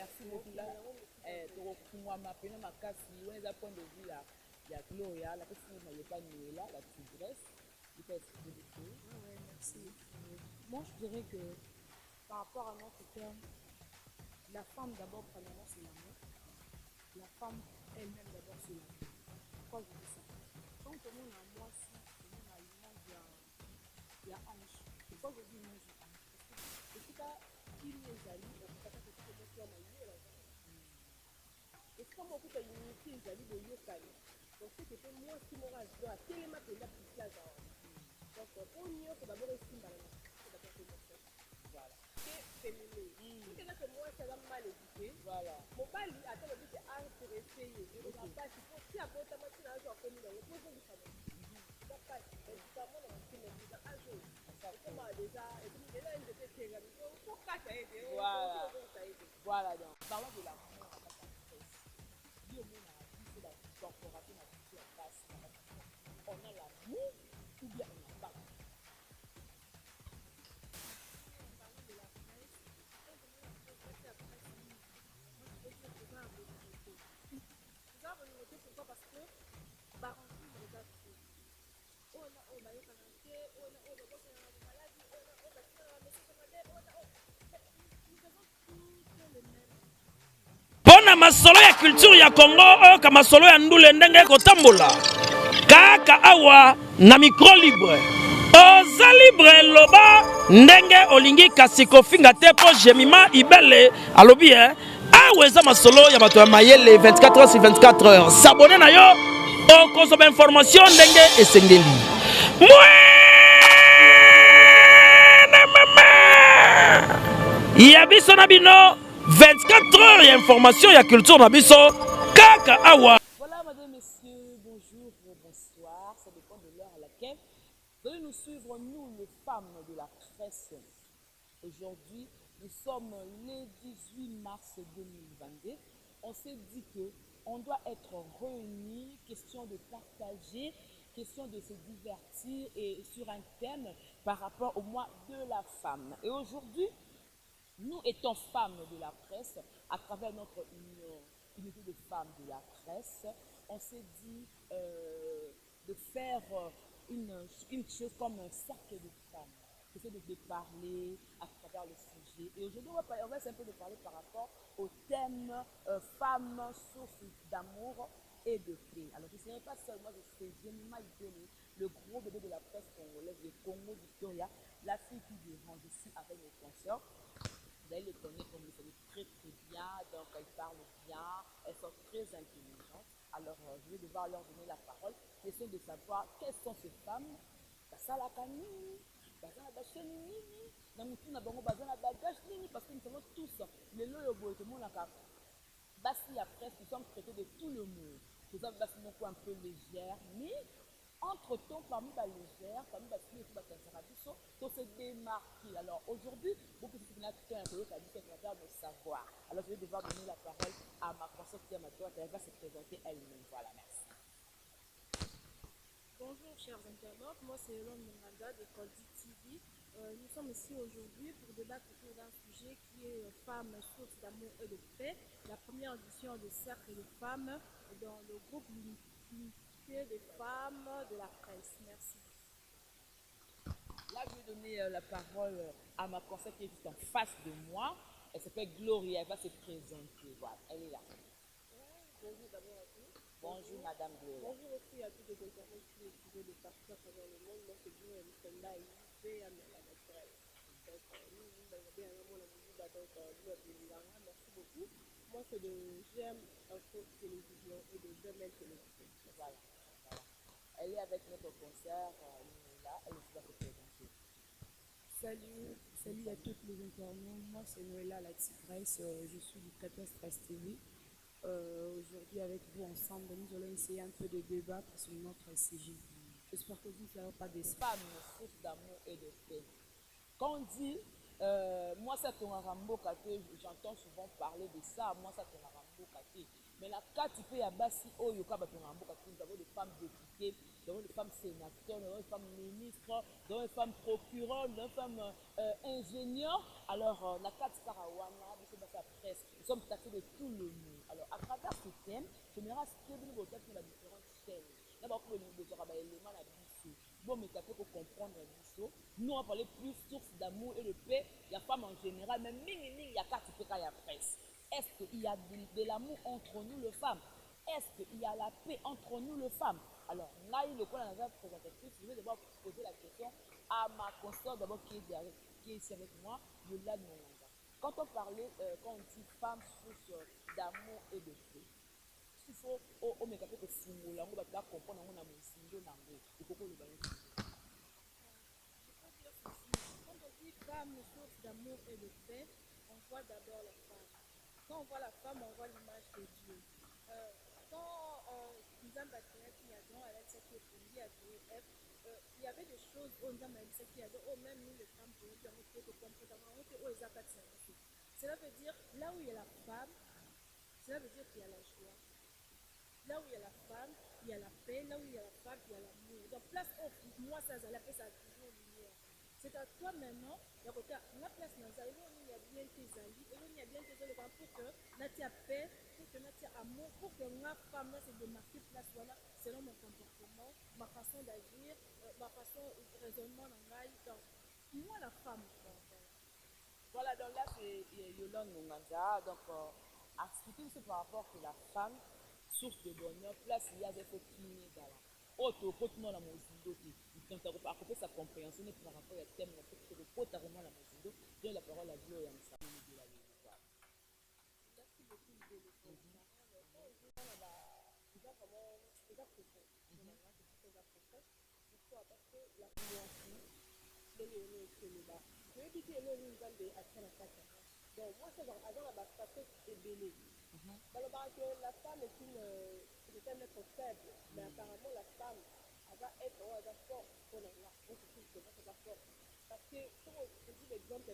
merci beaucoup. Là, pour moi, point de vue là, il y a Gloria, la personne qui n'est pas Noëlla, la tigresse. Tu peux expliquer des choses. Ouais, merci. Moi, je dirais que par rapport à notre terme, la femme d'abord, premièrement, c'est l'amour. La femme elle-même d'abord, c'est l'amour. Pourquoi je dis ça? Quand tout le monde a moi, si tout le monde a l'image, il y a ange. Pourquoi je dis image de ange? Parce que il est allé, on peut pas que tu peux faire ma vie là. Et c'est comme on peut limiter les amis de Yokani. Donc, c'est que moi, si mon rage doit tellement te mettre plus là, donc, pour mieux, il faut d'abord estimer dans la voilà. C'est féminin. C'est que moi, ça va mal éduqué. Voilà. Mon père, attends, le but, c'est intéressé. Et le papa, si après, tu as moitié dans le genre, comme il est, pose du famille. Papa, évidemment, dans le film, il y a un jour. Comment déjà, et puis, il y a une de ces choses, il faut casser. Voilà. Voilà, donc, parlons de l'amour à la princesse. Dieu nous a dit, c'est la corporation à la place. On a l'amour ou bien on n'a pas l'amour. Pourquoi? Parce que bah, on trouve les gars qui on a on a eu canapé, on a maladie, on a nous faisons tous les mêmes. Pona masolo ya culture ya Congo oyo ka masolo ya ndule ndenge kotambola kaka awa na micro libre oza libre loba ndenge olingi kasi kofinga te po jemima ibele alobi awa eza masolo ya bato ya mayele 24 heures sur 24 heures s'abonner na yo okozoma information ndenge esengeli ya biso na bino 24 heures et information et culture na biso kaka awa. Voilà, mesdames, messieurs, bonjour, bonsoir, ça dépend de l'heure à laquelle vous allez nous suivre, nous, les femmes de la presse. Aujourd'hui, nous sommes le 18 mars 2022. On s'est dit que on doit être réunis, question de partager, question de se divertir et sur un thème par rapport au mois de la femme. Et aujourd'hui, nous étant femmes de la presse, à travers notre unité de femmes de la presse, on s'est dit de faire une chose comme un cercle de femmes. Essayer de parler à travers le sujet. Et aujourd'hui, on va essayer un peu de parler par rapport au thème femmes, source d'amour et de paix. Alors, je ne serai pas seule, moi je suis Jemima Ibele, le gros bébé de la presse congolaise, le Congo Victoria, la fille qui dérange. Je suis avec mes consoeurs. Vous allez les connaître comme vous savez très bien, donc elles parlent bien, elles sont très intelligentes. Alors je vais devoir leur donner la parole. Question de savoir quelles sont ces femmes. Basalaka nini, bazana bacheni nini, na mutu na bango bazana bagage nini, parce que nous savons tous, les loyo boy tout le monde a basi ya presse, nous sommes traités de tout le monde. Nous sommes basi beaucoup un peu légère, mais entre-temps, parmi les légères, parmi les filles qui sont pour se démarquer. Alors aujourd'hui, beaucoup de filles qui ont travers de savoir. Alors je vais devoir donner la parole à ma consoeur qui est à ma droite. Elle va se présenter elle-même. Voilà, merci. Bonjour chers internautes, moi c'est Elon Munganda de Coldi TV. Nous sommes ici aujourd'hui pour débattre autour d'un sujet qui est femmes, source d'amour et de paix. La première édition de Cercle de femmes dans le groupe des femmes de la presse. Merci. Là, je vais donner la parole à ma conseillère qui est juste en face de moi. Elle s'appelle Gloria, elle va se présenter. Voilà, elle est là. Bonjour d'abord à tous. Bonjour Madame Gloria. Bonjour aussi à tous les internautes qui étudient de partout à travers le monde. Moi, c'est Gloria Mukanda et je à la naturelle. Donc, nous, bien avant la musique, donc, merci beaucoup. Moi, c'est de J'aime Info Télévision et de Domaine Télévision. Voilà. Elle est avec notre concert, là, elle va se présenter. Salut à toutes les internautes. Moi, c'est Noëlla la tigresse. Je suis du 14 Stress TV. Aujourd'hui, avec vous ensemble, nous allons essayer un peu de débattre sur notre sujet. J'espère que vous ne serez pas déçus. Femme, source d'amour et de paix. Quand on dit Moi, ça ton rambo kate, j'entends souvent parler de ça. Moi, ça ton rambo kate. Mais la carte, tu peux y avoir si oh yoka ton rambo kate. Nous avons des femmes députées, nous avons des femmes sénateurs, nous avons des femmes ministres, nous avons des femmes procureurs, nous avons des femmes ingénieurs. Alors, la carte Karawana, c'est la presse. Nous sommes taxés de tout le monde. Alors, à travers ce thème, j'aimerais ce que nous avons la différente chaîne. D'abord, pour nous besoin d'éléments à bisou. Bon, mais ça peut comprendre bisou. Nous, on va parler plus source d'amour et de paix. La femme en général, mais il y a quatre types de presse. Est-ce qu'il y a de l'amour entre nous, les femmes? Est-ce qu'il y a la paix entre nous, les femmes? Alors, là, le coin de la présentatrice, je vais d'abord poser la question à ma consoeur d'abord qui est ici avec moi, Yola Mwanga. Quand on parlait, quand on dit femme, source d'amour et de paix, il faut au mec que signe là on va pas comprendre on a mon signe nango il faut que le ballon quand on dit femme source d'amour et de paix, on voit d'abord la femme. Quand on voit la femme, on voit l'image de Dieu. Quand nous avons bâti Adam, Alexa qui est fondée à F, il y avait des choses où nous avons dit qu'il y avait même nous les femmes pour nous dire que comportement cela veut dire là où il y a la femme, cela veut dire qu'il y a la joie. Là où il y a la femme, il y a la paix. Là où il y a la femme, il y a l'amour. Donc, place où moi, ça a l'appel, ça a toujours lumière. C'est à toi maintenant, il y a place dans ça. Il y a bien tes amis, il y a bien tes amis pour que tu aies paix, pour que tu aies amour, pour que ma femme, là, c'est de marquer place, voilà, selon mon comportement, ma façon d'agir, ma façon de raisonnement dans la vie. Donc, moi, la femme, voilà, donc là, c'est Yolande Mwanga. Donc, expliquez nous par rapport à la femme. Source de bonheur, place il y a des fois qui n'est pas là. Autre côté, non, la mozindo, quand tu as coupé sa compréhension par rapport à thème, on peut te reposer carrément la mozindo, donne la parole à Dieu et à Moussa. merci beaucoup de l'émission. Donc, moi, c'est dans la facette ébélée. La femme est un être faible, mais apparemment, la femme, elle va être forte pour la on se trouve que c'est pas forte. Parce que, comme on dit l'exemple,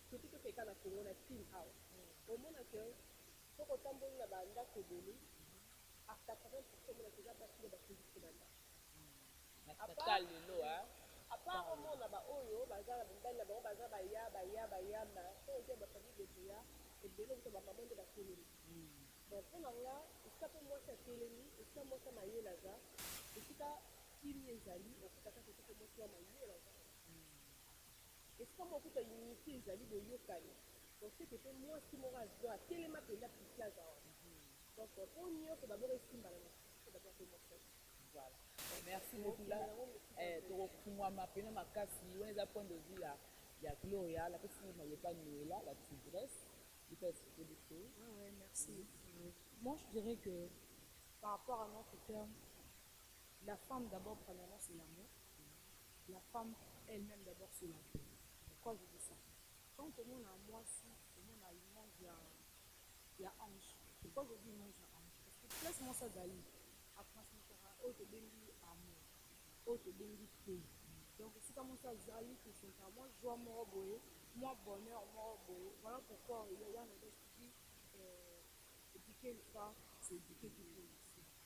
surtout que quelqu'un a fait un film out. Au moins, pour autant, on a un acte ébélé, à 80%, on a déjà passé le bâtiment de Kibanda. À part au monde, on a bazar la banque, bazar baya, mais quand on dit la famille de Bia, et bien on va maman de la télé. Donc pour là, ça pour moi c'est télé, et ça moi ça m'a eu là ça, et si t'as qui les amis, on peut faire quelque chose moi m'a eu là ça. Et c'est comme on peut unité les amis de Yokani. Donc c'est que moi si moi je dois télé ma pena plus là ça. Donc pour nous c'est d'abord estime balance, c'est d'abord que moi voilà. Merci beaucoup là. Moi ma peine ma casse, on est à point de vue là. Il y a Gloria, la personne qui n'avait pas Noëlla, la tigresse. Tu peux expliquer des choses? Oui, merci. Moi, je dirais que par rapport à notre terme, la femme d'abord, premièrement, c'est l'amour. La femme elle-même d'abord, c'est la paix. Pourquoi je dis ça? Quand tout le monde a moi, si tout le monde a l'image, il y a ange. Pourquoi je dis image à ange? Parce que laisse-moi ça d'aller. À transmettre à autre béni amour, autre béni paix. Donc, si comme ça, Zali, qui sont à moi, joie, moi, boye, moi, bonheur, moi, boye. Voilà pourquoi il y a un autre qui dit éduquer une femme, c'est éduquer tout le monde.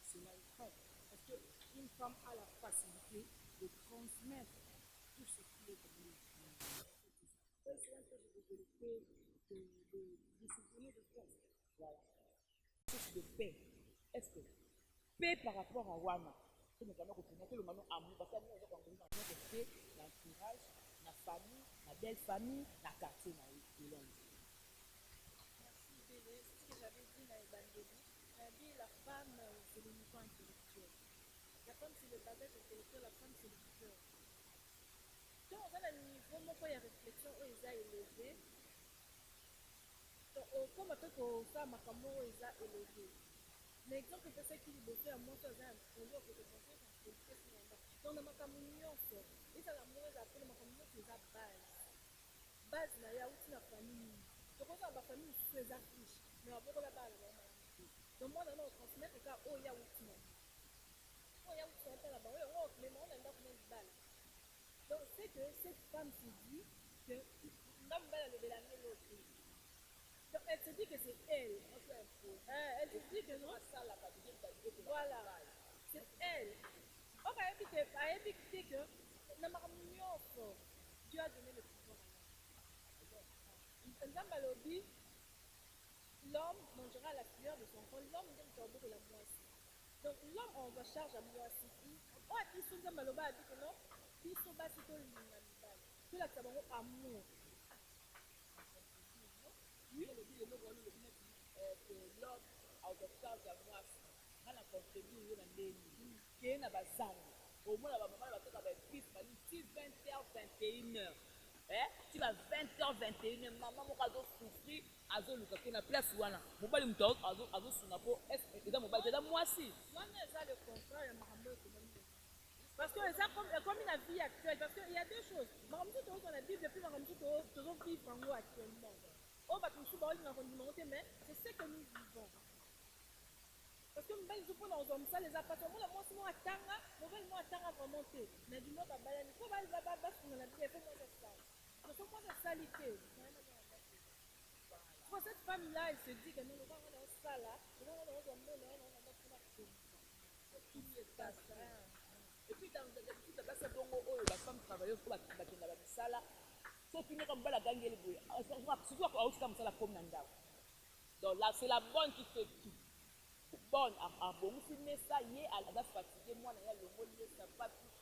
C'est là le fait. Parce qu'une femme a la facilité de transmettre tout ce qui est pour lui. C'est un peu de développer, de discipliner de force. Voilà. Source de paix. Est-ce que paix par rapport à Wana? Que nous allons continuer, que nous allons amour, parce que nous allons continuer à faire de paix, l'entourage, la famille, la belle famille, la quartier, la Londres. merci Bélé, c'est ce que j'avais dit dans les bandélis. J'avais dit la femme, c'est le niveau intellectuel. La femme, c'est le bagage intellectuel, la femme, c'est le cœur. Quand on a le niveau, moi, quand il y a réflexion, eux, ils ont élevé. Comme après qu'on fait ma femme, ils ont élevé. Mais exemple, c'est ça qui est beau, à moi, ça a un produit que je pensais que c'est ce qu'on a. Donc, dans ma communion, et ça, l'amour, ils appellent ma communion, c'est la base. Base, il y a aussi la famille. Donc, on a ma famille très riche, mais on a beaucoup de base. Donc, moi, on transmet que ça, oh, il y a aussi. Oh, il y a aussi un peu là-bas. Oh, mais on a une base. Donc, c'est que cette femme se dit que Comme elle a levé la main l'autre. Donc elle se dit que c'est elle. Elle se dit que non. Voilà. C'est elle. Ok, elle dit que Dieu a donné le pouvoir à l'homme. L'homme mangera la fleur de son corps. L'homme donne le corbeau de la moisson. Donc l'homme envoie charge à moisson. Oh, ils sont dans Maloba a dit que non. Ils sont bas sur le minamital. Tout là, ça va avoir amour. Oui, le dit, l'homme envoie charge à moisson. On a contribué à l'église. Qui est dans la zangue. Au moins, la maman va faire avec fils, va dire 20h, 21h. Tu vas 20h, 21h, maman m'a souffrir, azo luka na place wana. Mobali mto azo suna po eza mobali eza mwasi. Wana eza le contrat ya makambo économique. Parce que eza comme la vie actuelle, parce qu'il y a deux choses. Makambo to on a dit depuis makambo to vivre en actuellement. On va tout ba na kondimonter mais c'est ce que nous vivons. Parce que mbali zo pona ozom ça les appartements moi c'est moi tanga, mauvais moi tanga vraiment te. Mais du monde ba ni ko ba sur la vie, faut moi ça. Je suis pas de salité. Pour cette femme-là, elle se dit que nous allons dans ça là, nous allons dans et puis dans la base bongo oyo la femme travaille pour la bakenda ba misala. So fini comme bala gangeli boya. Surtout à aussi comme ça la comme nanda. Donc là c'est la bonne qui fait tout. Bonne à bon filmer ça yé à la fatigué moi na ya le mot lié ça pas tout.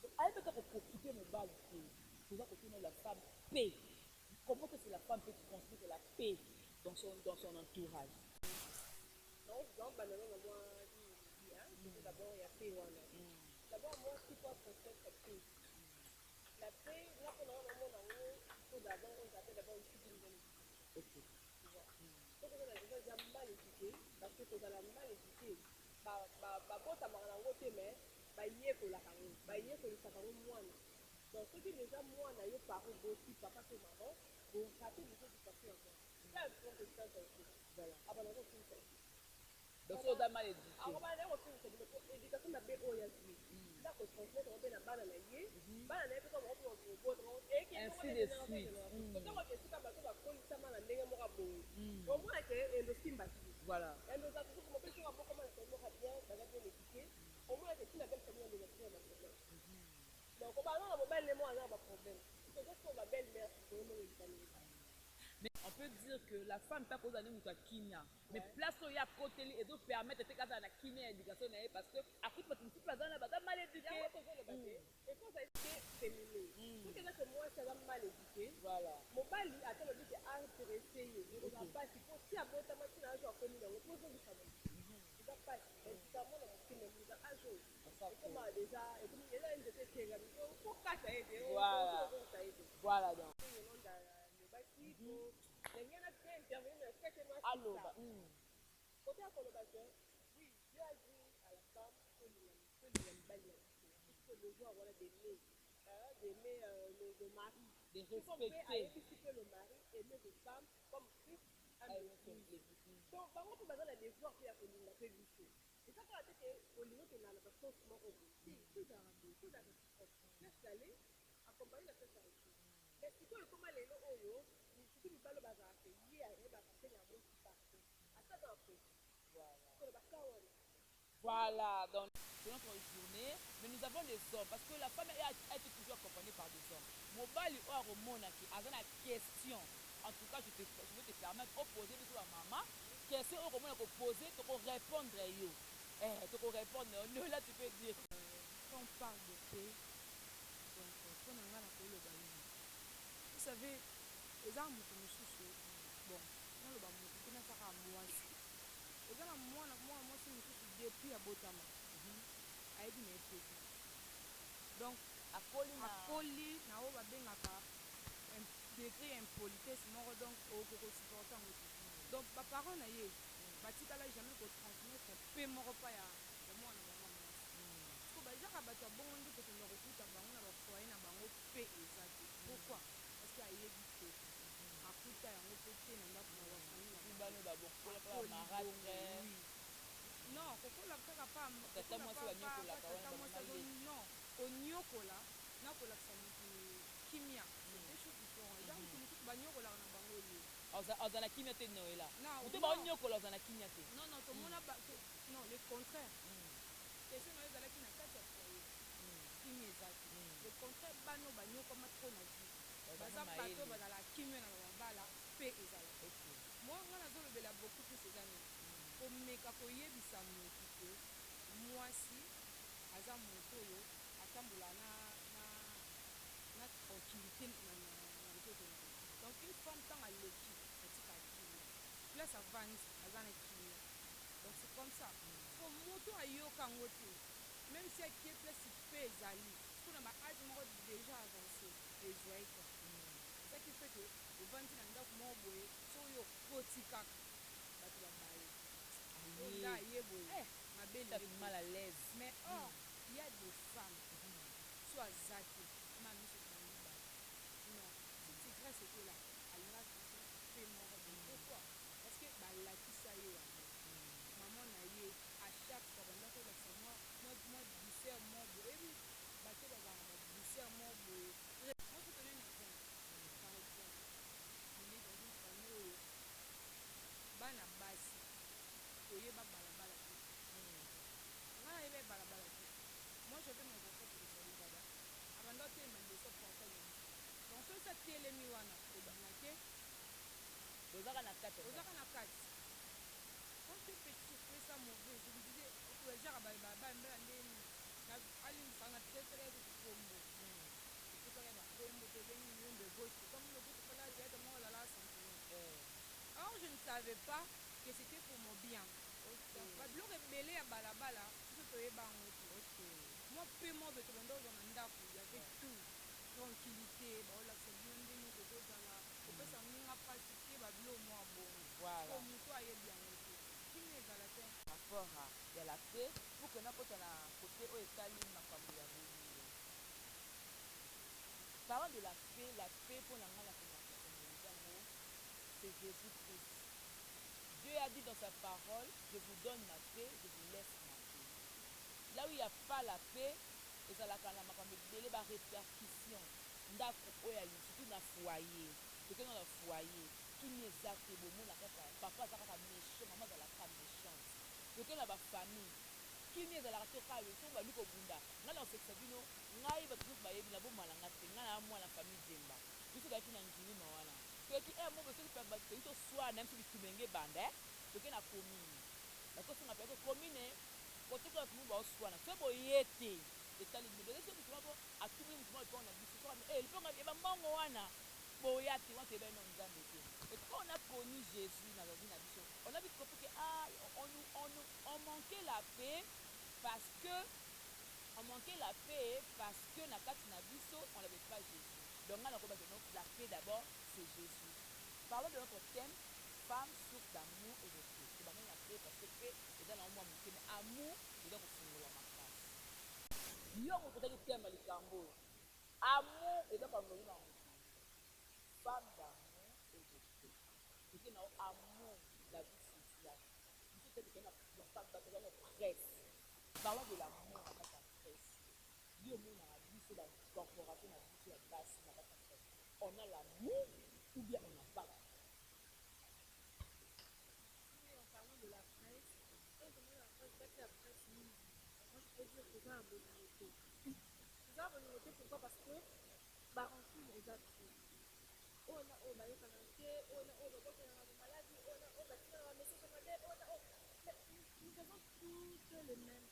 Donc elle peut pas profiter mon bal. C'est ça que la femme paie. Comment que c'est la femme peut construire de la paix dans son entourage? Non, d'abord, il y a paix. D'abord, moi, qui peut construire cette paix? La paix, là, pour le moment, il faut d'abord, on appelle d'abord une civilisation. Ok. Donc, on a déjà mal éduqué, parce que tu as mal éduqué. Quand tu as mal éduqué, il y a que la carrière, il y a que le savoir moins. Donc, ce qui est déjà moi, on a eu parents aussi, papa et maman, bon, ça a été des choses qui passent encore. C'est un peu de ça, voilà. Avant d'avoir tout ça. Donc, on a mal éduqué. Avant d'avoir tout ça, l'éducation n'a pas eu de vie. Là, on transmet, on fait la balle à la yé, balle à la yé, on va au bout, et ainsi de suite. Donc, on va faire ça, on va prendre ça, on va aller à Morabo. Au moins, elle le style bâti. Voilà. Elle nous a toujours compris qu'on va pas comment elle se bien, elle va bien éduquer. Au moins, elle est une belle famille, elle est bien éduquée. Donc, on va avoir un mobile, les mots, on a un problème. C'est juste qu'on va belle mère, mais on peut dire que la femme peut causer une kinia. Mais place où il y a côté et donc permettre de faire la kinia éducation parce que à coup de tout pas dans mal éduqué. Et quand ça a été féminin, tout que moi ça va mal éduqué. Voilà. Mon bal a été le but d'intéressé. Il ne va pas si pour si à bon temps tu n'as pas connu dans le projet du famille. Il va pas évidemment dans le film il va à jour. Comment déjà et puis il a une de ces thèmes pour casser ça aider. Voilà. Voilà donc. Allô. Côté à colocation, oui, Dieu a dit à la femme que le jour voilà d'aimer le mari, de respecter le mari, aimer les femmes comme Christ a aimé l'Église. Donc, par contre, on a des devoirs qui a connu la paix du feu. Et ça, quand on a dit qu'au niveau de la personne, tout d'arabie, tout d'arabie, laisse aller, accompagner la fête avec lui. Mais si tu veux comment les noms ont si tu veux pas le bazar, c'est lié à eux, c'est la bonne partie. À ça, dans le fait. Voilà, donc c'est notre journée, mais nous avons des hommes, parce que la femme a été toujours accompagnée par des hommes. Mobile ou à Romona qui a une question, en tout cas je vais te permettre de poser à maman, question au Romona pour poser, tu peux répondre à eux. Tu peux répondre, là tu peux dire. Quand on parle de paix, donc on a le bain. Vous savez, les armes que nous soucions, bon, on le bain, on a ça à moi. Et là, moi, c'est une chose depuis à Botama. A dit, mais c'est donc, à Poli, na o va bien un degré impolitesse, moi, donc, au supportant aussi. Donc, ma parole, na yé, batika là, jamais qu'on transmettre, paix, mon repas, ya, moi, na maman. Parce que, bah, déjà, quand tu as bon, on dit que tu ne recrutes pas, on a le foyer, na bango, paix, exact. Pourquoi? Parce qu'il y a eu du paix. À coup de temps, on peut tenir, on a pour avoir famille. Non, kokola kaka pa non onyokola nakola kimia c'est des choses différentes. banyokolaka na bango ye aza na kimia te noela Non, moto non. baonyokola aza na kimia te non non tomona non le contraire question na yo ezalaki na kati ya foyer kimia eza te le contraire bana oyo banyokwama tro na vie baza bato oyo bazala kimia na babala mpe ezala moi nga nazolobela beaucoup plus eza nini komeka koyebisa motu ke mwasi aza moto oyo atambola na tranquillité na nzoto na ye donc une femme ntango aleki atika kimia place avandi aza na kimia donc c'est comme ça po moto ayoka yango te même si akie place mpe ezali mpona baage moko déjà avancé ezwai te eza qui fait que ovandi na ndako moko boye soki oyo koti kaka bato babaye onda aye boye mabele mal à l'aise mais or il y a des femmes so aza te ma miso na mibale non si tigresse était là alingaki biso mpe moko boye pourquoi parce que balakisa ye yango mama na ye à chaque fois bandako olakisa mwa douceur mo boye oyebi bato bazala na douceur mo boye moi to donner un exemple par exemple il est dans une famille oyo bana basi toyeba balabala te nga nayeba balabala te moi j'avais mon grand frère telefoni dada abanda otelema liboso portail na biso donc soki sa telemi wana obima ke ozaka na kati ozaka na kati quand tu fais trouver ça mauvais je me disais genre bambela ndeni alimbisaka na tesere ya kutu kombo epesaka bakombo tobengi lion de gauche comme le gauche pala diete moko ozala sentiment alors je ne savais pas que c'était pour mon bien babiloko ebele ya balabala biso toyeba yango te moi mpe mobe tobanda ozwa na ndako yave tout tranquillité baolakisa bino ndeni kokozala kopesa ngunga mpasi te babilo mwa bongo po moto ayebi yango te kini ezala te rapport ya la paix pour que nakota na côté oyo etali makambo ya bolingo parlant de la paix mpo na ngai na yango c'est Jésus Christ. Dieu a dit dans sa parole, je vous donne ma paix, je vous laisse ma paix. Là où il n'y a pas la paix, ezalaka na makambo ebele ba répercussion ndako oyo ali surtout na foyer tokenda na foyer kimi eza te bomona kaka papa aza kaka méchant mama azalaka méchante tokenda na bafamille kimi ezalaka te kaka soki bandi kobunda ngai na kosekisa bino ngai bato nyonso bayebi na bomalanga te ngai na mwana famille demba biso toyaki na ngilima wana toyaki mobe soki toyi toswara na biso bitumenge ebanda toke na commune bakosenga mpe commune kote kaka tumu baoswana so boye te etali bino esi motu moko atumbi motu moko lipongo na biso lipongo eba mbongo wana boya te wana toyeba ino nzambe te epuis on a connu Jésus na bavi na biso on a vu que on manquait la paix parce que na kati na biso on n'avait pas Jésus donc nga nakoba que la paix d'abord c'est Jésus. Parlons de notre thème femme source d'amour et de paix tobandani na paix parce que paix eza na mwa moke mais amour eza kofungola makasi yo mokotaki thème ya likambo oyo amour eza kangoli na motu femme d'amour et de paix toke na amour la vie sociale biso te toke na bato na presse parlons de l'amour na kati ya presse yo omonaka biso bacorporation na biso ya basi na kati ya presse on a l'amour ou bien on n'a pas l'amour. De la presse, quand on met la presse, la presse, moi je peux dire que c'est un bon côté. C'est un bon côté, pourquoi? Parce que bah en tout les autres on a oh bah il canadier on a oh bah on a des maladies on a oh bah tu as mais c'est comme des on a oh nous faisons toutes les mêmes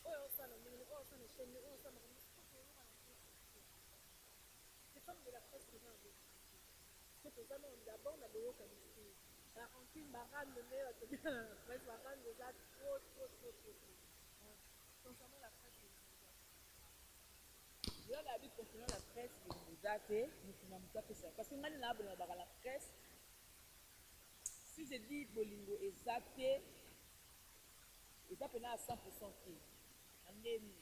oh ça le mini oh ça le chaîne oh ça le c'est comme de la presse que j'ai envie c'est pour ça nous d'abord on a besoin qualifier la rancune barane de l'air de la presse barane déjà trop concernant la presse yo na bi concernant la presse eza te motu na motu apesa parce que ngani na abona baka la presse si je dis bolingo eza te eza pena à 100% te na ndeni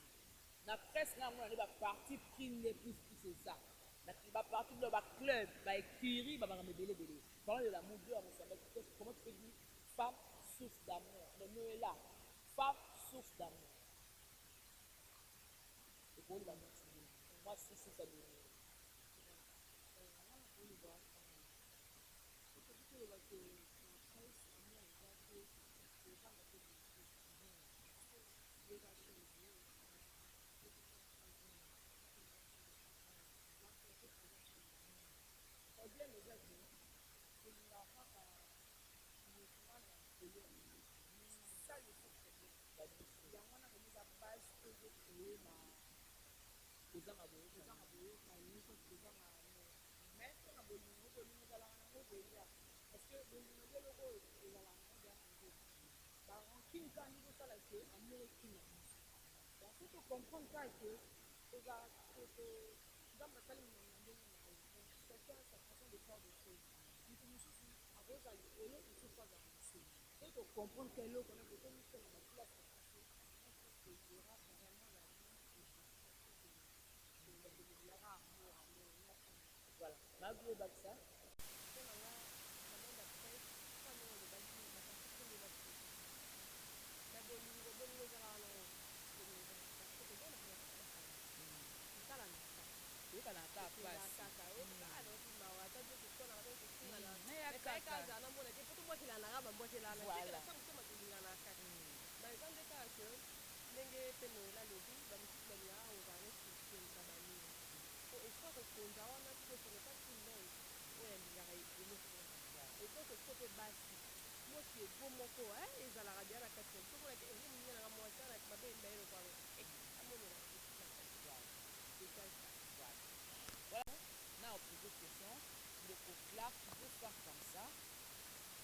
na presse nga mona nde baparti pris nde plus eza baparti bilo baclub baécurie babangama ebelebele parlant de l'amour Dieu a mosamba comment tu peux dire femme source d'amour le mot est là femme source d'amour ekoli bamotibe moi si ça donne koloba ke na presse amour eza te kozanga te bosu eza change problème eza ke kolingaka kaka mouvement na likolo ya motu ça le fait problème yango wana koma eza base po ezocreye kozanga boye kozanga boyokani soki kozanga mais mpona bolingo bolingo ezalaka nango deja parce que bolingo nde eloko oyo ezalaka nango deja na nzoto barankine kaka ndenge osala ke amour ekina donc fo tocomprendre kaka ke nzambe asali minoko na ndenge na ye donc chacun sa façon de faire des choses moto mosusu akozala likolo mosusu azala na se fo tocomprendre ke eloko na kotomisa na baplace na se kozera vraiment la voilà nabie bakisa mpona nga na monde ya presse sa ndenge olobaki baparti mpe nde bapesi na bolingo bolingo ezalaka nango bolingo ezalaka parce que tozona kaka basala kosala na kaka oyokana kaka pasi kaka oyokaka naoki mawa ata bie kokonaka to kosingana mekaka azala na mona te po tobwakelanaka bambwakelana tekela sa motema tolinganaka na eza nde kaka ke ndenge pe noela lobi bamosusu balingaka kozala neti kokonza baninga po espoir kokonza wana tokende mpasi monde oyo alingaka eloko wana espoir tokoko mpe basi mwasi ebo moko ezalaka deya na kati ya tokona te enge moninga nanga mwasi wana mabe yemba eloko alo amonela esi na kati eza ça voilà na opose question ndeko Clark tu peux faire comme ça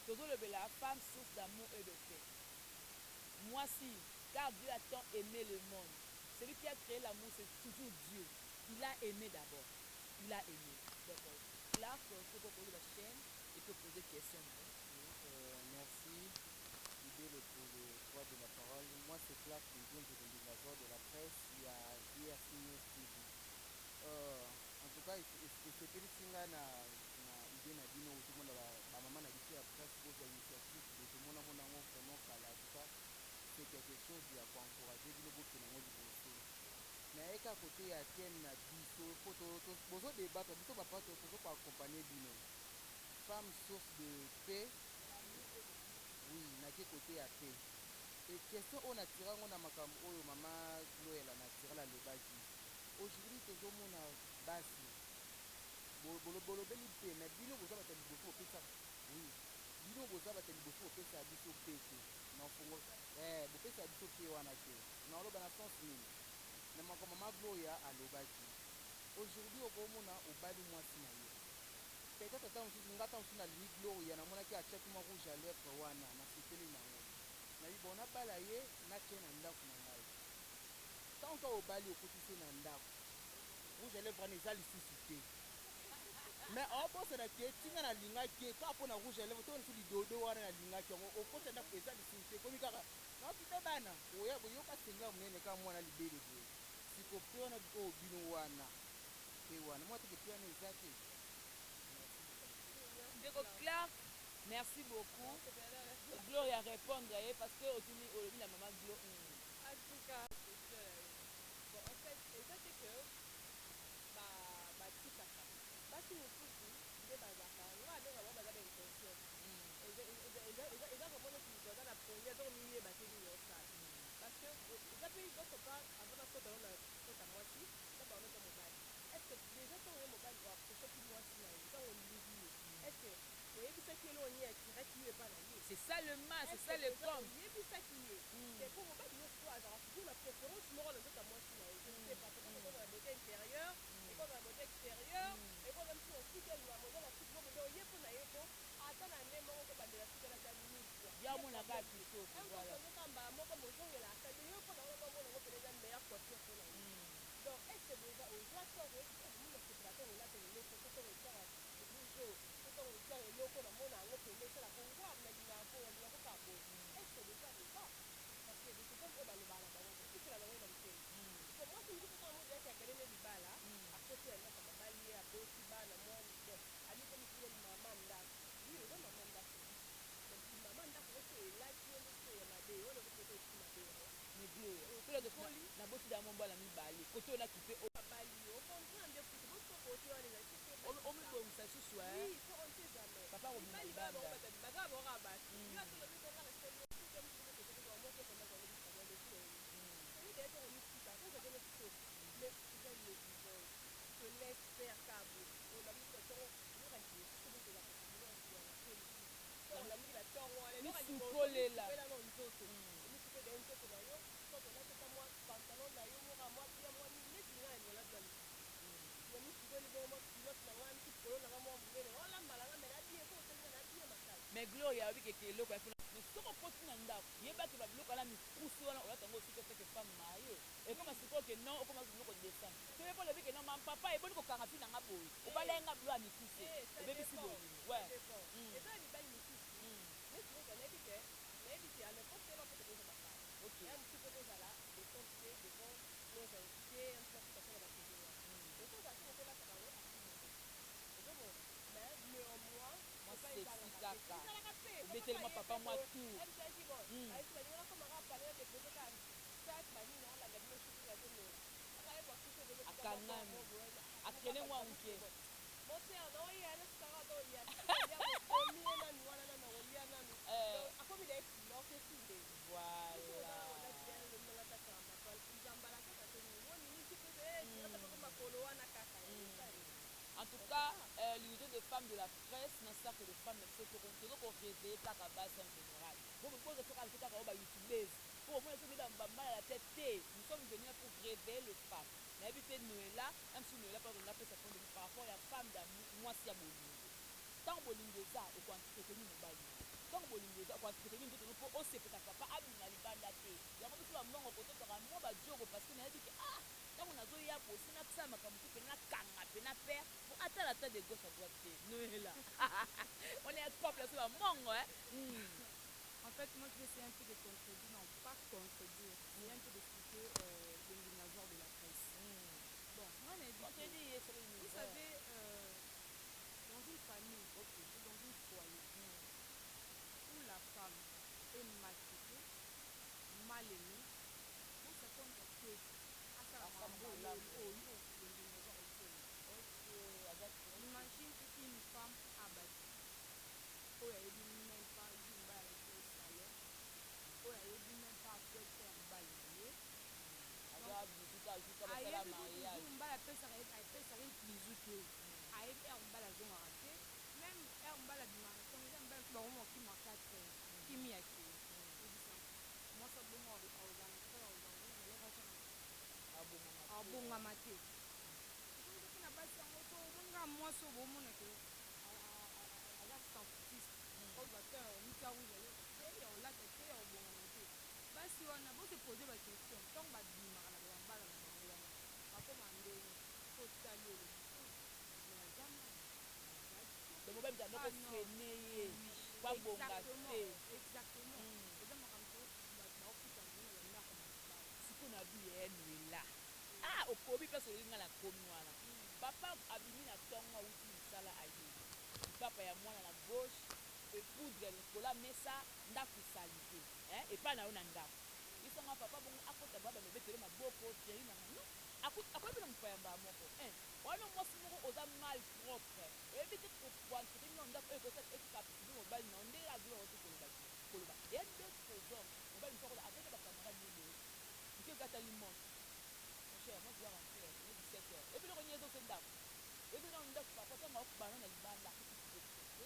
tozolobela femme source d'amour et de paix mwasi car Dieu a tant aimé le monde celui qui a créé l'amour c'est toujours Dieu il a aimé d'abord il a aimé donc Clark tu peux poser la chaîne et peut poser question merci Idéle pour le droit de la parole. Moi c'est Clark Ngunzi de l'Invasor de la presse, il y a DRC News TV. En tout cas esepelisi nga na idée na bino otomona bamama na biso ya presse kozwa initiative botomona monango vraiment kala en tout cas c'est quelque chose ya koencourage bino bokende yango liboso nayeka kote ya teme na biso po bozodebatre biso bapato tozokoaccompagne bino femme source de paix oui nake kote ya paix et question oyo natirango na makambo oyo mama Gloela natirala lobaki aujourd'hui tozomona basi bolobeli mpe na bino boza bato ya liboso bopesa oui bino boza bato ya liboso bopesa biso mpe te na mfongo bopesa biso mpe wana te na oloba na sens nini na makambo mama Gloria alobaki aujourd'hui okomona obali mwasi na ye peut-être ata mosusu nga ata mosusu nalingi Gloria namonaki atiaki mwa rouge à lèvre wana nasepeli nango nayi bon nabala ye natie na ndako na ngai ntango obali okotisi na ndako rouge à lèvre wana eza lisusu te mais obosana ke tinga nalingaki kaka mpo na rouge à lèvre to mosusu lidodo wana nalingaki yango okota ndako eza lisusu te komi kaka nakite bana boyoka senga monene kaka mwana libele boye sikope wana oyo bino wana pe wana mwa teke pe wana eza te ndeko Clark merci beaucoup Gloria répondre ye parce que otuni olobi na mama Glo en tout cas bon en fait eza te que batikaka basi mosusu nde bazaka nga abenga bango baza bainconscient eza vraiment neti moto aza na projet donc miyeba te nini osala parce que eza mpe d'autre part avant nakota ngo na kota mwasi na bango to mobali est ce que déjà ntango ye mobali oaprochaki mwasi na ye ntango olingi ye est ce que oyebisaki ye loni atiraki ye epa na ye c'est ça le mal c'est ça le com oyebisaki ye te po mobali nyonso azala toujours na préférence moko na nzoto ya mwasi na ye te parce que ekozala na beauté intérieure ekozala na beauté extérieure ekozala misi osikeli na modele ya siki moko oye mpo na ye po ata na nde moko kobandela sikela ta mille fois yamonaka kitoko voilà ozokamba moko bozongelaka me yo mpo na wana bamona ngo pene eza meilleure coiffure mpo na ye donc est ce que déjà ozwa tort oyebimona sepela ntongo olata eloko to ntongo otara rouge to ntongo otara eloko namona yango pene esalaka ngwar nalingaka mpo yalingako kaka boye est ce que déjà eza parce que décision oyo balobaka na bango kotikela bango na motema po mwasi mosusu ntango modeyaki akende nde libala akoti ya nyaka babali ye aboti bana mwa bon alikomisi ye mama ndako oui oza mama ndako mama ndako oso elaki yo nde ya mabe oyo kokoto esi mabe yango naboti da mombala mibale kote olaki mpe babali ocomprendre kutu boso kote wana ezalaki omibongisa susu oui po on sait jamais papa mibali baya bango laisse faire Cabo. On a mis le temps, on a dit, c'est bon que la population soit la paix. On a mis la temps, on a mis le temps, on a mis le temps, quand on a fait moi pantalon na yo moi moi bien moi ni singa en wala blan ya mi ko le bon moi pilot na wan ti polo na moi munene wala mbala na mera bien ko te na bien makala mais gloria abi ke eloko ya funa mais soko koti na ndako yebaki babiloko wana mikusi wana olatango osika teke femme maye ekoma sikoyo ke non okoma biloko descendre soki mpo lobi ke non mampapa eboni kokanga mpi nanga boye obalenga bilo ya mikusi ebebisi bolingo eza mibali misusu neti nayebi te à l'époque te bapo tokoza makala ya mosusu mpe kozala décompté devant nos invités un peu basala bakozo wana okozala te mokolata bango ozomona mais néanmoins ezalaka te obetelema papa mwa tour ayesi balingola komaka apale depose ka sac banini alanga bino sukuka te me akayeba kuso akangami akrene mwa nke moteur na oya na sukaka to ya olie nanu wana nanu olia nanu akomi na ekilo kesinde voilà nzambala kaka te moni niti mpe te makolo wana kaka en tout cas l'unité de femmes de la presse na cercle de femmes tozo koréveille kaka base en général bozo soka alisi kaka oyo bayoutubese pour omona soki bambala la tête te nous sommes venus là pour réveiller les femmes nayebi te noela même si noela mpona napesa point de vue par rapport ya femme ya mwasi ya bolingo ntango bolingo eza okoentreteni mobali ntango bolingo eza okoentreteni nzoto no mpo osepesa papa abima libanda te yango biso bamongo kototaka mwa bajogo parce que nayebi ke ntango nazoya bosi nasala makambo te pene nakanga mpe na pere po atala ata de gauche à droite te noela on est couple so bamongo En fait, moi, je vais essayer un peu de contredire, non, pas contredire, mais un peu d'expliquer l'indénazor de la presse. Bon, moi, vous savez, dans une famille ou dans une foyer, où la femme est maltraitée, mal aimée, on s'attend à que imagine une femme abattue. Oh, elle dit même pas, il dit bah avec le salaire. Oh, elle dit même pas après faire un bal marié. Donc, basi wana bose poser ba question ntango babimaka na bambala na bango wana bakoma ndenge kotali eloko mobali moko frene ye babonga te exactement eza makambo baokutana na bandako na mibali siko na bi ye noela okomi mpe solinga na komi wana papa abimi na ntongo awuti misala aye papa ya mwana na gauche epoudre likolo mesa ndako esali te epai na yo na ndako isanga papa bongo akota baba nobetele maboko chéri na ngano akoyebi na mopaya mbala moko wana mwasi moko oza mal propre oyebi te koentreteni na ndako oyo ekokapi mobali na nde abilo ote koloba ya d'autres hommes mobali mosu akola avec bacamarade neboye nke okatali montre mon cher moi je dois rentrer il est 17h ebiloko nini ezote ndako ebi na ndako papa ntango akobana na libanda akuti proprete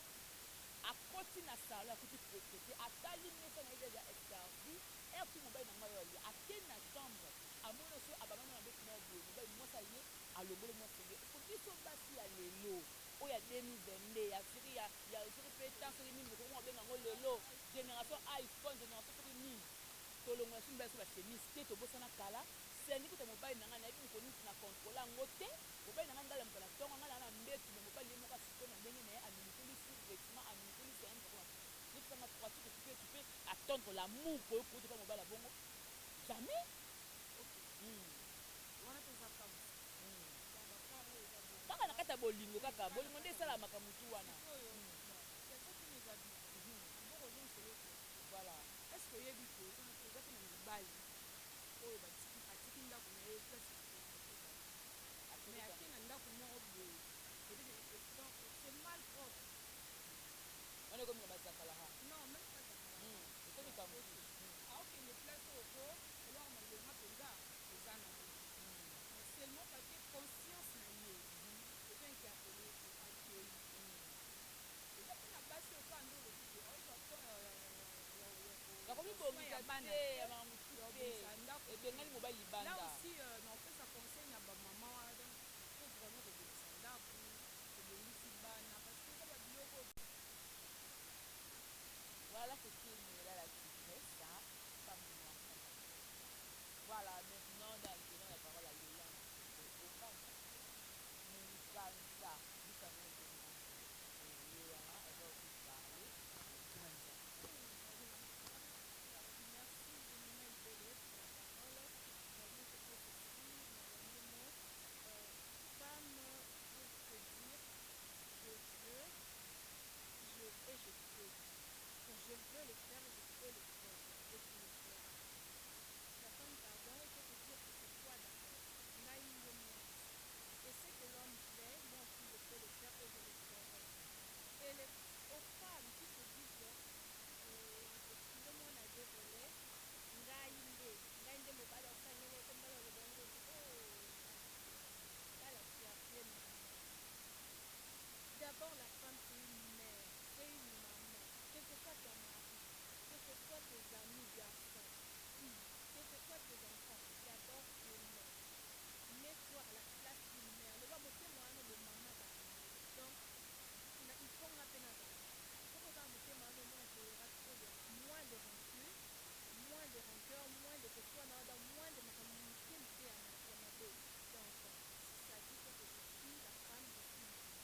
akoti na salon akuti proprete atali mesa na ye deja estardi erti mobali na ngai oyo ake na chambre amoni oso abamani na beti moko boye mobali mwasi aye alongoli mwasi ye po biso basi ya lelo oyo ya 2022 ya siri ya soki mpe tan soki nini mokongo obenga yango lelo génération iphone génération soki nini tolongola so mibali so bachemise te tobosana kala sengi kuta mobali na ngai nayebi mokonisi na kontrole yango te mobali na ngai ngalamuka na ntongo ngai na mbetu me mobali ye moko asiko na ndenge na ye aminikolisi vêtement aminikolisi yango mokoma nokisanga pratique tu peux attendre l'amour koyo kuta pa mobali bongo jamais kaka na kati ya bolingo kaka bolingo nde esalamaka motu wana voilà est-ce que oyebi te eza pe na mibali oyo atiki ndako na ye place mais ake na ndako moko boye c'est mal propre wana ekomi na bazakalaka non même pas zakalaka ekomi kamosusu aokende place oyo po eloko malonga mpenza eza na ye seulement parce que conscience na ye ebongisa bana te te, ya mamutu ya te obongisa ndako ebengani te. mobali Là libanda aussi, naopesa conseil na bamama wana donc faut vraiment kobongisa ndako tobongisi bana parce que eza babiloko voilà ce qui est là la tigresse hein, femme noire femme africaine. Voilà maintenant dans la parole à Yolande Okanda Mukanza Mukanza Yolanda elle va aussi parler Mukanza. merci Maman Ibele pour la parole. Moi, je pèse aussi mon dernier mot. Femme, pour te dire, je veux, je peux. Quand je veux le faire, je peux le faire. Et tu le feras. Ta femme, pardon, il faut te dire que c'est toi d'abord. Naïngo moi. Et ce que l'homme fait, moi aussi je peux le faire et je le ferai. Et aux femmes qui se disent, excusez-moi, on a désolé, ngainde mobala osangele kombala lobongo oh bala fierté maman. D'abord la femme c'est une mère, c'est une maman, quel que soit ton mari, quel que soit tes amis garçons, filles, quel que soit tes enfants, d'abord tu es mère. Mets-toi à la place d'une mère. Le wa moté moi no bo maman bakangeli. Donc il faut ngapena zala maman. Faut que ça moté moi no mona que il y aura trop de moins de rancune, moins de rancœur, moins de question, moins de makamité à ma bé. Donc, si ça dit que je suis la femme, je suis maman.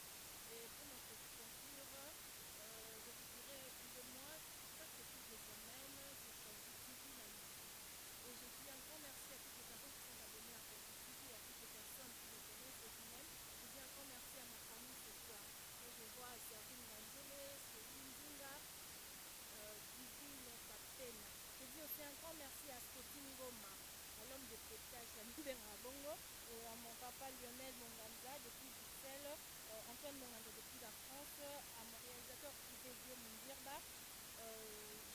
Et pour conclure, je vous dirais, excusez-moi, presque toutes les semaines, je choisis TV Naïti. Et je dis un grand merci à toutes les personnes qui sont abonnées à Kofi TV et à toutes les personnes qui me connaissent et qui m'aiment. Je dis un grand merci à ma famille ce soir. Quand je vois Servine Ganzele, Céline Dinga, Divine Papena. Je dis aussi un grand merci à Scotty Ngoma, à l'homme de pétage, à Mbera Bongo, à mon papa Lionel Monganza depuis Bruxelles, Antoine Monganza depuis la France, à mon réalisateur privé Guillaume Mundirba,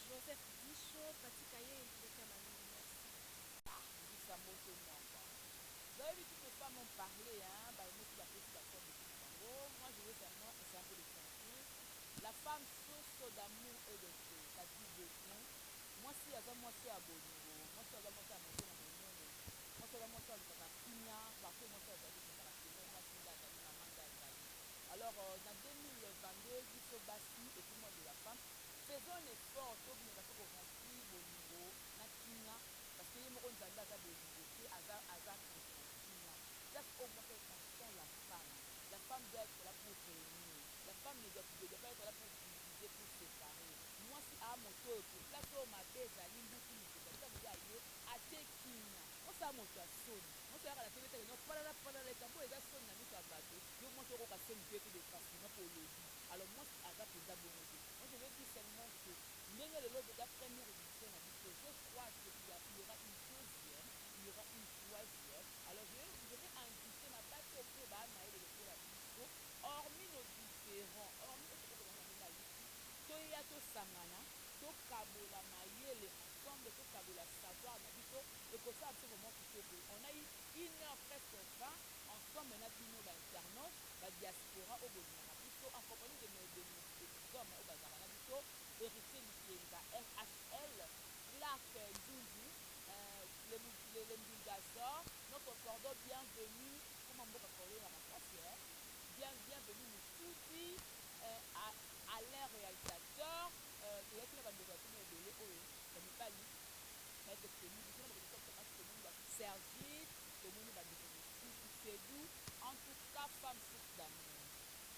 Joseph Dicho, Patikaye et Libeka Malingi. Merci. Bisamoto Mwamba. Vous avez vu, toutes les femmes ont parlé, hein, bah, moi, la petite personne de Kibango. Moi, je veux seulement essayer un peu de conclure. La femme, source d'amour et de paix, ça dit beaucoup. Moi, si à moi, c'est à Bolingo, moi, si à moi, c'est à monter dans mon nom, moi, si à moi, c'est à Kakakinya, partout, moi, c'est à Zali, Kakakinya, moi, si à Zali, Maman, Zali. Alors, dans 2022, Biso Bassi et tout le monde de la femme, faisons un effort, tout le monde a rempli Bolingo, Nakinya, parce que Yemoko Nzambe aza Bolingo, aza Christian, Kinya. Ça, c'est au moins faire conscient la femme. La femme doit être là pour réunir. La femme ne doit pas être là pour diviser, pour séparer. Moi, si à moto, pour place au mabé, zali, mbutu, mikoba, ça vous aïe, à tekinya. Moi, ça moto à son. Moi, ça a la télé, non, pas là, les cambo, et ça sonne, la mise à bateau. Yo, moi, je vais casser une pied de facilement pour lobby. Alors, moi, si Azap est abonné. Moi, je vais dire seulement que, n'ayez le lot de la première édition, je crois qu'il y aura une deuxième, il y aura une troisième. Alors, je vais inviter ma bateau pour la biso, hormis nos différents, hormis autres que nous avons ici, toya to sangana, to kabola mayele ensemble, to kabola savoir na biso, et que ça vraiment kitoko. On a eu 1h presque 20 ensemble, on a bino ba internautes, ba diaspora au Bolivie, biso en compagnie de mes hommes au Bazarana biso, Héritier Likenza, RHL, Clark Nzunzu, les Mbulgasor, notre cordon bienvenue, comment on va parler à ma place, bienvenue Moutouti, à l'air réalisateur, tu vois qu'il y a des gens qui ont belé, ça n'est pas lui, maître Kémy, tu vois, Sergite, tu vois, c'est doux, en tout cas, femme source d'amour,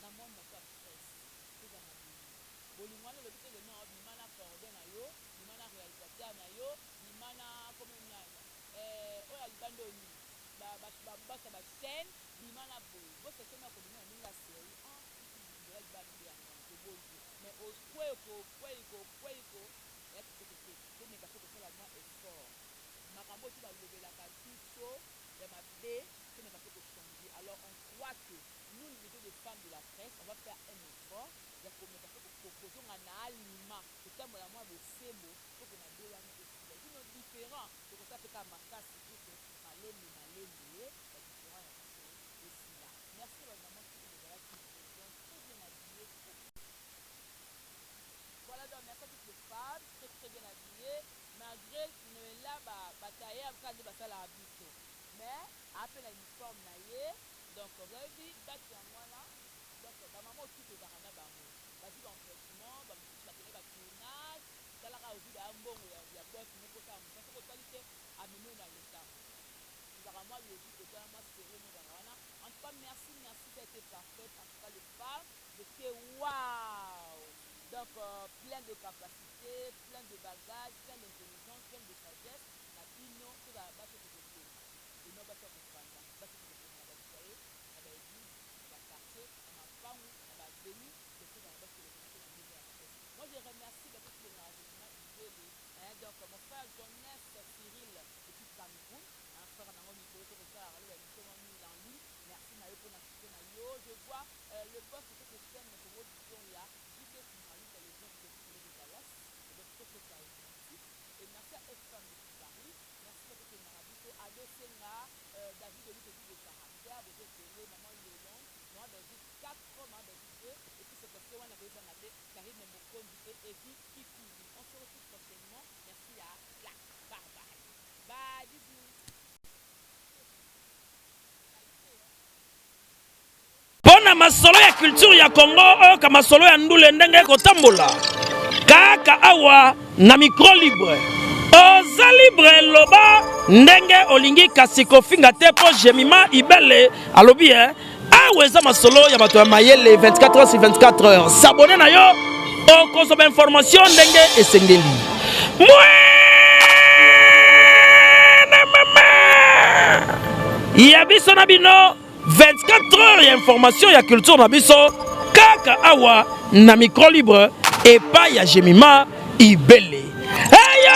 d'amour, mon père presse, c'est dans la vie. Bolingwana le bité non bimana cordon na yo bimana réalisateur na yo bimana comme nyanya oya libando ni basa ba chaîne bimana boy bo c'est comme ko bimana ninga série ah de la libando ya ngante bonjour mais au kweko ya kitoko te ne ka fait que la moi effort makambo tu ba lobelaka biso ya mabe te ne ka fait que changer. Alors on croit que nous l'unité des femmes de la presse on va faire un effort ya komeka fait que proposons un aliment kotambola mwa bosembo po ke mabe wana esila sino différent donc ça fait ka makasi pour que malembe ba différent ya biso esila. Merci à maman qui nous a qui présente très bien habillée. Voilà, donc merci à toutes les femmes très bien habillées. ta ye avukade basala biso mais appelle la uniforme na ye donc vous avez vu date ya mwana donc bamama otutu ezaka na bango bazwi baempressement bamosusu bakende batournage talaka ozwi baya mbongo ya bosi mokota ya mosa soko otali te ameme na leta ezaka mwa logique ezala mwa série mozaka wana en tout cas merci ça a été parfait en tout cas les femmes j'étais waouh donc plein de capacité plein de bagages plein d'intelligence plein de sagesse na bino tozala bato kokokoma eno bato ya kofanda bato kokokoma na bafoyer na baéglise na baquartier na mapangu na baveni de tozala bato kokokoma na niveau ya presse moi je remercie bato kolingaka gouvernement ibele donc mon frère Jonas Cyril depuis Cameroun un frère nango mikolo tokosalaka loba émission mwa mise en ligne merci na yo mpona soutien na yo je vois le boss de cette chaîne Congo Vision ya JP Kumali télévision de Dallas donc tokota merci et merci à FM depuis Paris merci bato kolingaka biso adosenga David Olutedi de caractère bozo télé maman Yolande moi Belgique 4 maman Belgique 2 et puis c'est parce que wana koyebana te Karine Mokondi et Evie Kikuli on se retrouve prochainement merci à la Barbara bye bisous. Pona masolo ya culture ya Congo oka masolo ya ndule ndenge kotambola kaka awa na micro libre oza libre loba ndenge olingi kasi kofinga te po Jemima Ibele alobi awa eza masolo ya bato ya mayele 24 heures sur 24 heures s'abonner na yo okozoba information ndenge esengeli ya biso na bino 24 heures ya information ya culture na biso kaka awa na micro libre epai ya Jemima Ibele. Hey,